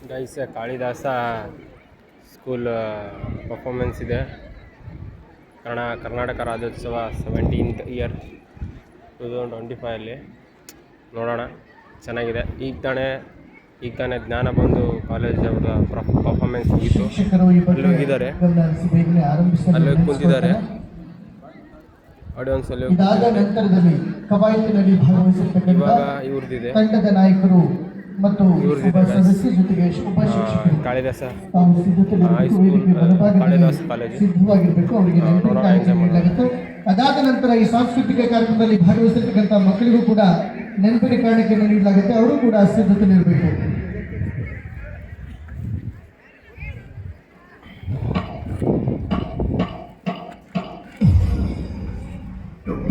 Guys Kalidasa school performance ಇದೆ. Karnataka Rajyotsava 17th year 2025 ನೋಡೋಣ, ಚೆನ್ನಾಗಿದೆ. ಈಗ ತಾನೇ ಜ್ಞಾನಬಂಧು ಕಾಲೇಜ್ ಅವರ ಪರ್ಫಾರ್ಮೆನ್ಸ್ ಮುಗಿತು. ಅಲ್ಲಿ ಹೋಗಿದ್ದಾರೆ, ಅಲ್ಲಿ ಹೋಗಿ ಕುಂತಿದ್ದಾರೆ. ಆಡಿಯನ್ಸ್ ಅಲ್ಲಿ ನಂತರದಲ್ಲಿ ಕವಾಯತಿನಲ್ಲಿ ಭಾಗವಹಿಸಿರ್ತಕ್ಕಂಥ ಇವ್ರದಿದೆ ತಂಡದ ನಾಯಕರು ಮತ್ತು ಸದಸ್ಯ ಜೊತೆಗೆ ಕಾಳಿದಾಸ ಕಾಳಿದಾಸ ಕಾಲೇಜು ಸಿದ್ಧವಾಗಿರಬೇಕು. ಅವರಿಗೆ ನೀಡಲಾಗುತ್ತೆ. ಅದಾದ ನಂತರ ಈ ಸಾಂಸ್ಕೃತಿಕ ಕಾರ್ಯಕ್ರಮದಲ್ಲಿ ಭಾಗವಹಿಸಿರ್ತಕ್ಕಂಥ ಮಕ್ಕಳಿಗೂ ಕೂಡ ನೆನಪಿನ ಕಾರಣಕ್ಕೆ ನೀಡಲಾಗುತ್ತೆ. ಅವರು ಕೂಡ ಸಿದ್ಧತೆ ನೀಡಬೇಕು.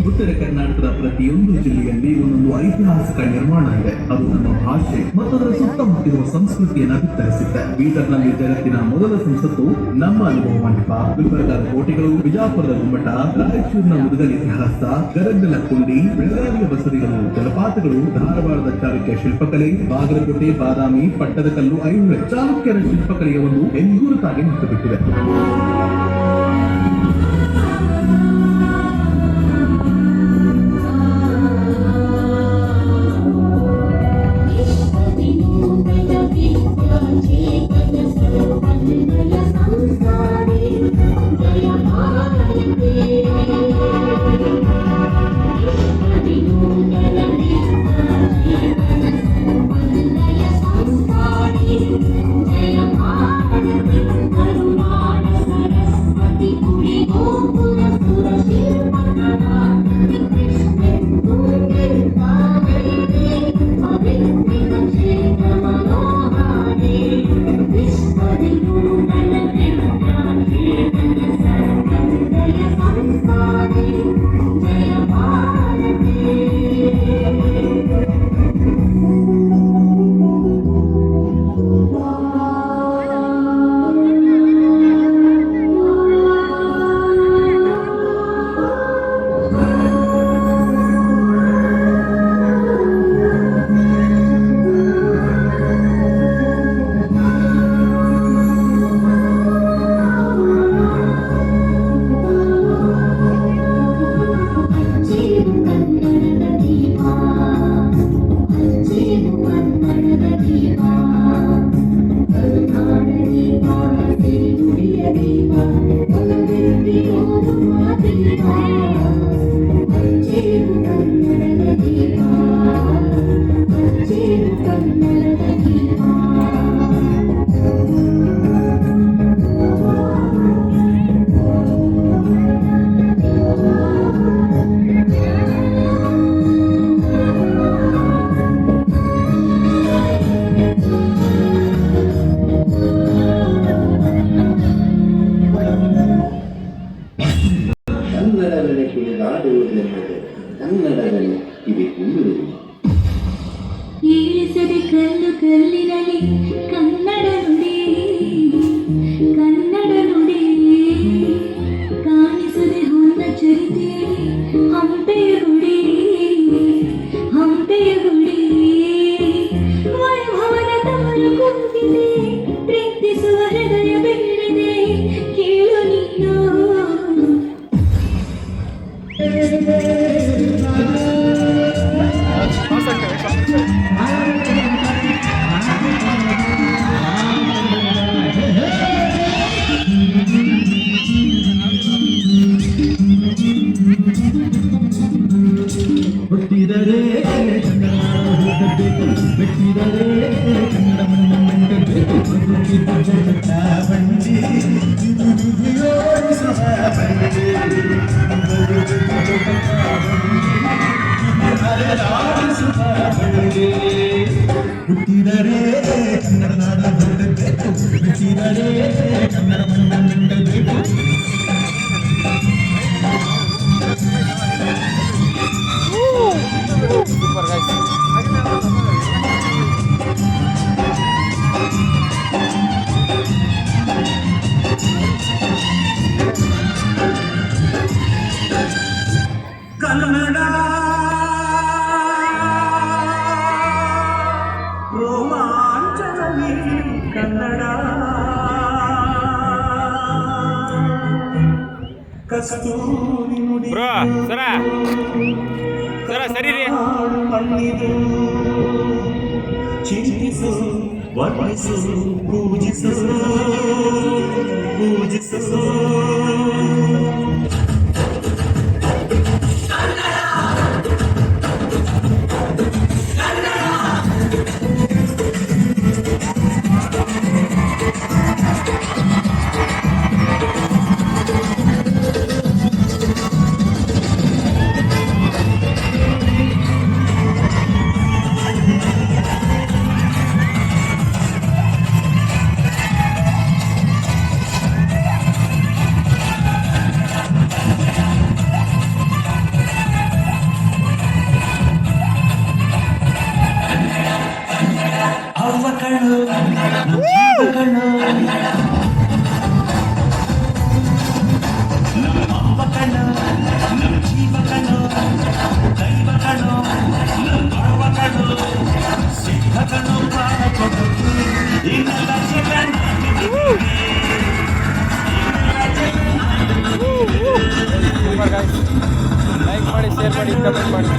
ಉತ್ತರ ಕರ್ನಾಟಕದ ಪ್ರತಿಯೊಂದು ಜಿಲ್ಲೆಯಲ್ಲಿ ಒಂದೊಂದು ಐತಿಹಾಸಿಕ ನಿರ್ಮಾಣ ಇದೆ. ಅದು ನಮ್ಮ ಭಾಷೆ ಮತ್ತು ಅದರ ಸುತ್ತಮುತ್ತಿರುವ ಸಂಸ್ಕೃತಿಯನ್ನು ಬಿತ್ತರಿಸುತ್ತೆ. ಬೀದರ್ನಲ್ಲಿ ಜಗತ್ತಿನ ಮೊದಲ ಸಂಸತ್ತು ನಮ್ಮ ಅನುಭವ ಮಂಟಪ, ಗುಲ್ಬರ್ಗದ ಕೋಟೆಗಳು, ಬಿಜಾಪುರದ ಗುಮ್ಮಟ, ರಾಯಚೂರಿನ ಮುದಗಲ್ ಇತಿಹಾಸ, ಗದಗದ ಕುಂಡಿ, ಬೆಳಗಾವಿಯ ಬಸದಿಗಳು, ಜಲಪಾತಗಳು, ಧಾರವಾಡದ ಚಾಲುಕ್ಯ ಶಿಲ್ಪಕಲೆ, ಬಾಗಲಕೋಟೆ, ಬಾದಾಮಿ, ಪಟ್ಟದಕಲ್ಲು, ಐಹೊಳೆ ಚಾಲುಕ್ಯರ ಶಿಲ್ಪಕಲೆಯ ಒಂದು ಹೆಗ್ಗುರುತಾಗಿ ನಿಂತುಬಿಟ್ಟಿದೆ. ಕನ್ನಡದಲ್ಲಿ ಕಿವಿ ಕುಂದಿರುವುದು. ಇಳಿಸದೆ ಕಲ್ಲು ಕಲ್ಲಿನಲ್ಲಿ ಕನ್ನಡ ನುಡಿ, ಕನ್ನಡ ನುಡಿ ಕಾಣಿಸದೆ ಹೊಂದ ಚರಿತೆಯಲ್ಲಿ ಹಂಪೆಯ ಗುಡಿ, ಹಂಪೆಯ ಗುಡಿ ವೈಭವದ ತವರು ಕುಂದಿದೆ, ಪ್ರೀತಿಸುವ ಹೃದಯ ಬೇಡಿದೆ, ಕೇಳು ನೀನು ಹುಟ್ಟಿದರೆ ಬೇಕು, ಬಿಟ್ಟಿದರೆ ಕನ್ನಡ ಬೇಕು, ಬಂಡಿ ಹುಟ್ಟಿದರೆ ಕನ್ನಡ ನಾಡ ಬೇಕು, ಬಿಟ್ಟಿದರೆ ಕನ್ನಡ ಬೇಕು. Super guys. ಕನ್ನಡ ರೋಮಾಂಚನವೇ ಕನ್ನಡ ಕಸ್ತೂರಿ ನುಡಿ ಬ್ರೋ ಸರ ಸರಿ ರೀ ಮಣ್ಣಿದು ಚಿಂತಿಸು ವರ್ಣಿಸು ಪೂಜಿಸು ಪೂಜಿಸು ಅವ್ವ ಕಣ್ಣು ನಮ್ಮ ಜೀವ ಕಣ್ಣು ನಮ್ಮ ಅವ್ವ ಕಣ್ಣು ನಮ್ಮ ಜೀವ ಕಣ್ಣು ದೈವ ಕಣ್ಣು ನಮ್ಮ ಅವ್ವ ಕಣ್ಣು ಸಿದ್ಧ ಕಣ್ಣು ಪ್ರಾಣ ಕೊಡು ಇನ್ನೆಲ್ಲ ಸೂಪರ್ ಗಾಯ್ಸ್ ಲೈಕ್ ಮಾಡಿ ಶೇರ್ ಮಾಡಿ ಕಮೆಂಟ್ ಮಾಡಿ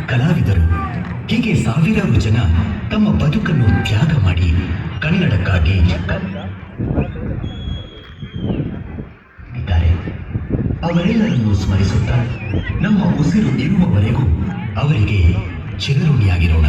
ಕಲಾವಿದರು ಹೀಗೆ ಸಾವಿರಾರು ಜನ ತಮ್ಮ ಬದುಕನ್ನು ತ್ಯಾಗ ಮಾಡಿ ಕನ್ನಡಕ್ಕಾಗಿ ಇದ್ದಾರೆ. ಅವರೆಲ್ಲರನ್ನು ಸ್ಮರಿಸುತ್ತಾ ನಮ್ಮ ಉಸಿರು ಇರುವವರೆಗೂ ಅವರಿಗೆ ಚಿರಋಣಿಯಾಗಿರೋಣ.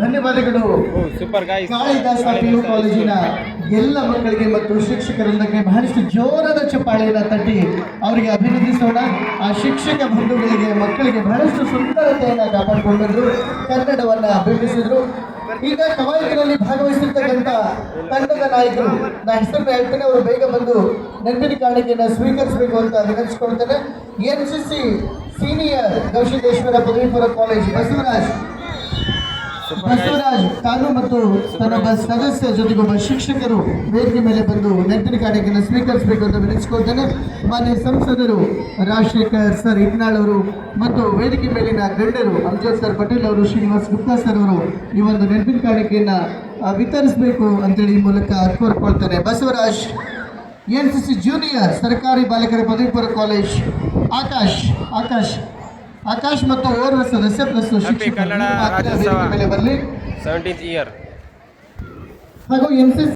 ಧನ್ಯವಾದಗಳು. ಸೂಪರ್ ಗಾಯ್ಸ್ ಕಾಳಿದಾಸ PU ಕಾಲೇಜಿನ ಎಲ್ಲ ಮಕ್ಕಳಿಗೆ ಮತ್ತು ಶಿಕ್ಷಕರೊಂದಿಗೆ ಬಹಳಷ್ಟು ಜೋರಾದ ಚಪ್ಪಾಳೆಯನ್ನು ತಟ್ಟಿ ಅವರಿಗೆ ಅಭಿನಂದಿಸೋಣ. ಆ ಶಿಕ್ಷಕ ಬಂಧುಗಳಿಗೆ ಮಕ್ಕಳಿಗೆ ಬಹಳಷ್ಟು ಸುಂದರತೆಯನ್ನು ಕಾಪಾಡಿಕೊಂಡ್ರು, ಕನ್ನಡವನ್ನು ಬಿಂಬಿಸಿದ್ರು. ಈಗ ಕವಾಯತಿನಲ್ಲಿ ಭಾಗವಹಿಸಿರ್ತಕ್ಕಂಥ ತಂಡದ ನಾಯಕರು, ನಾ ಹೆಸರನ್ನ ಹೇಳ್ತೇನೆ, ಅವರು ಬೇಗ ಬಂದು ನೆನಪಿನ ಕಾಣಿಕೆಯನ್ನು ಸ್ವೀಕರಿಸಬೇಕು ಅಂತ ವಿನಂತಿಸಿಕೊಳ್ತೇನೆ. NCC ಸೀನಿಯರ್ ಗವಿಸಿದ್ದೇಶ್ವರ ಪದವಿ ಪೂರ್ವ ಕಾಲೇಜ್ ಬಸವರಾಜ್ ತಾನು ಮತ್ತು ತನ್ನೊಬ್ಬ ಸದಸ್ಯ ಜೊತೆಗೊಬ್ಬ ಶಿಕ್ಷಕರು ವೇದಿಕೆ ಮೇಲೆ ಬಂದು ನೆನಪಿನ ಕಾಣಿಕೆಯನ್ನು ಸ್ವೀಕರಿಸಬೇಕು ಅಂತ ವಿನಂತಿಸಿಕೊಳ್ತೇನೆ. ಮಾನ್ಯ ಸಂಸದರು ರಾಜಶೇಖರ್ ಸರ್ ಇಟ್ನಾಳ್ ಅವರು ಮತ್ತು ವೇದಿಕೆ ಮೇಲಿನ ಗಣ್ಯರು ಅಮ್ಜದ್ ಸರ್ ಪಟೇಲ್ ಅವರು, ಶ್ರೀನಿವಾಸ್ ಗುಪ್ತಾ ಸರ್ ಅವರು ಈ ಒಂದು ನೆನಪಿನ ಕಾಣಿಕೆಯನ್ನು ವಿತರಿಸಬೇಕು ಅಂತೇಳಿ ಈ ಮೂಲಕ ಕೋರ್ಕೊಳ್ತೇನೆ. ಬಸವರಾಜ್ NCC ಜೂನಿಯರ್ ಸರ್ಕಾರಿ ಬಾಲಕರ ಪದವಿ ಪೂರ್ವ ಕಾಲೇಜ್ ಆಕಾಶ್ ಮತ್ತು ಓರ್ವ ಸದಸ್ಯ ಪ್ಲಸ್ ಶಿಕ್ಷಕರು ಕನ್ನಡ ರಾಜ್ಯೋತ್ಸವ ಮೇಲೆ ಬರಲಿ 17th ಇಯರ್ ಹಾಗೂ NCC